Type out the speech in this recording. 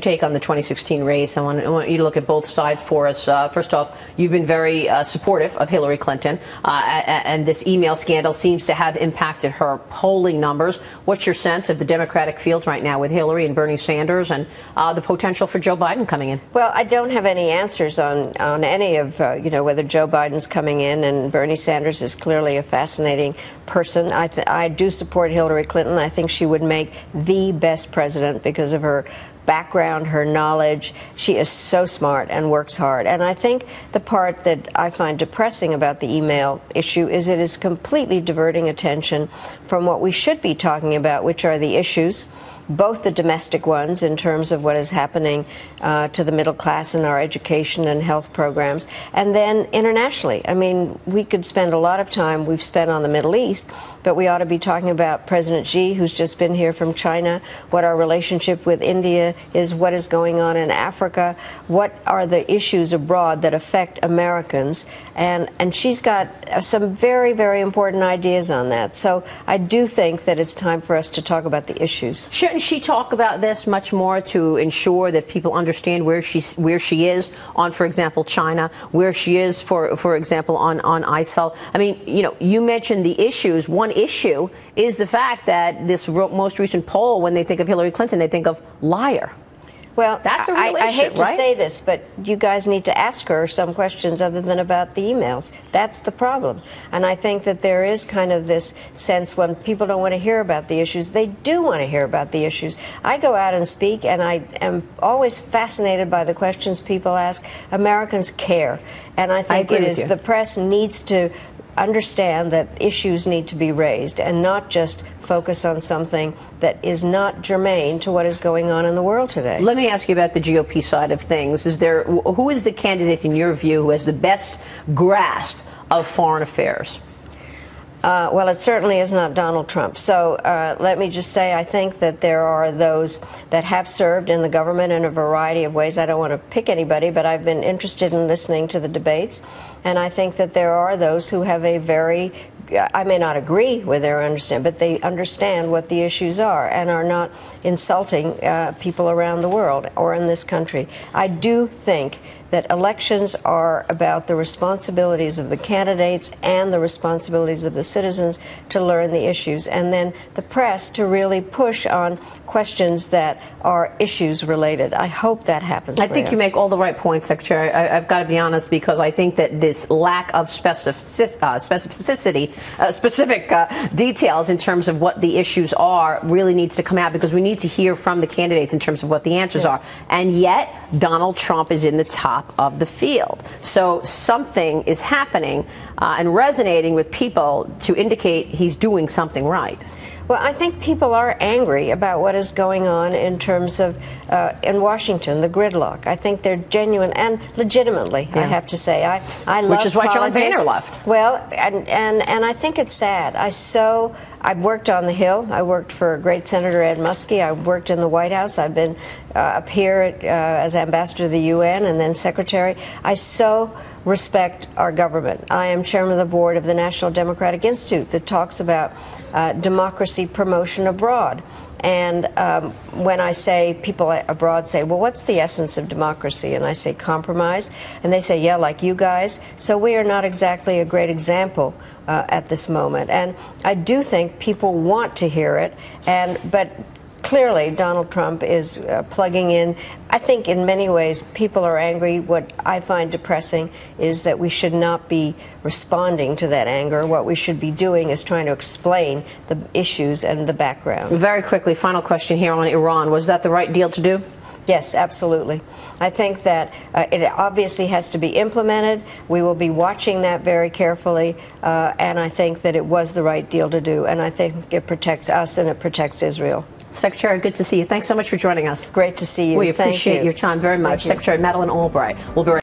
take on the 2016 race? I want you to look at both sides for us. First off, you've been very supportive of Hillary Clinton, and this email scandal seems to have impacted her polling numbers. What's your sense of the Democratic field right now with Hillary and Bernie Sanders and the potential for Joe Biden coming in? Well, I don't have any answers on any of, whether Joe Biden's coming in, and Bernie Sanders is clearly a fascinating person. I do support Hillary Clinton. I think she would make the best president because of her background, her knowledge. She is so smart and works hard. And I think the part that I find depressing about the email issue is it is completely diverting attention from what we should be talking about, which are the issues, both the domestic ones in terms of what is happening to the middle class in our education and health programs, and then internationally. I mean, we could spend a lot of time we've spent on the Middle East, but we ought to be talking about President Xi, who's just been here from China, what our relationship with India is, what is going on in Africa, what are the issues abroad that affect Americans, and she's got some very, very important ideas on that. So I do think that it's time for us to talk about the issues. Shouldn't she talk about this much more to ensure that people understand where she is on, for example, China, where she is, for example, on ISIL? I mean, you mentioned the issues. One issue is the fact that this most recent poll, when they think of Hillary Clinton, they think of liar. Well, that's a real issue, I hate to right? say this, but you guys need to ask her some questions other than about the emails. That's the problem. And I think that there is kind of this sense when people don't want to hear about the issues, they do want to hear about the issues. I go out and speak, and I am always fascinated by the questions people ask. Americans care. And I think the press needs to understand that issues need to be raised and not just focus on something that is not germane to what is going on in the world today. Let me ask you about the GOP side of things. Who is the candidate, in your view, who has the best grasp of foreign affairs? Well, it certainly is not Donald Trump. So let me just say I think that there are those that have served in the government in a variety of ways. I don't want to pick anybody, but I've been interested in listening to the debates. And I think that there are those who have a very, I may not agree with their understanding, but they understand what the issues are and are not insulting people around the world or in this country. I do think that elections are about the responsibilities of the candidates and the responsibilities of the citizens to learn the issues, and then the press to really push on questions that are issues related. I hope that happens. I think you make all the right points, Secretary. I've got to be honest, because I think that this lack of specific details in terms of what the issues are really needs to come out, because we need to hear from the candidates in terms of what the answers are. And yet, Donald Trump is in the top of the field. So something is happening and resonating with people to indicate he's doing something right. Well, I think people are angry about what is going on in terms of in Washington, the gridlock. I think they're genuine and legitimately, I have to say. I love Which is why politics. John Boehner left. Well, and I think it's sad. I've worked on the Hill. I worked for great Senator Ed Muskie. I worked in the White House. I've been up here as ambassador to the UN and then secretary. I so respect our government. I am chairman of the board of the National Democratic Institute that talks about democracy promotion abroad. And when I say, people abroad say, well, what's the essence of democracy? And I say but And they say, yeah, like you guys. So we are not exactly a great example at this moment. And I do think people want to hear it. But clearly, Donald Trump is plugging in. I think in many ways people are angry. What I find depressing is that we should not be responding to that anger. What we should be doing is trying to explain the issues and the background. Very quickly, final question here on Iran. Was that the right deal to do? Yes, absolutely. I think that it obviously has to be implemented. We will be watching that very carefully, and I think that it was the right deal to do, and I think it protects us and it protects Israel. Secretary, good to see you. Thanks so much for joining us. Great to see you. We appreciate your time very much. Secretary Madeleine Albright will be right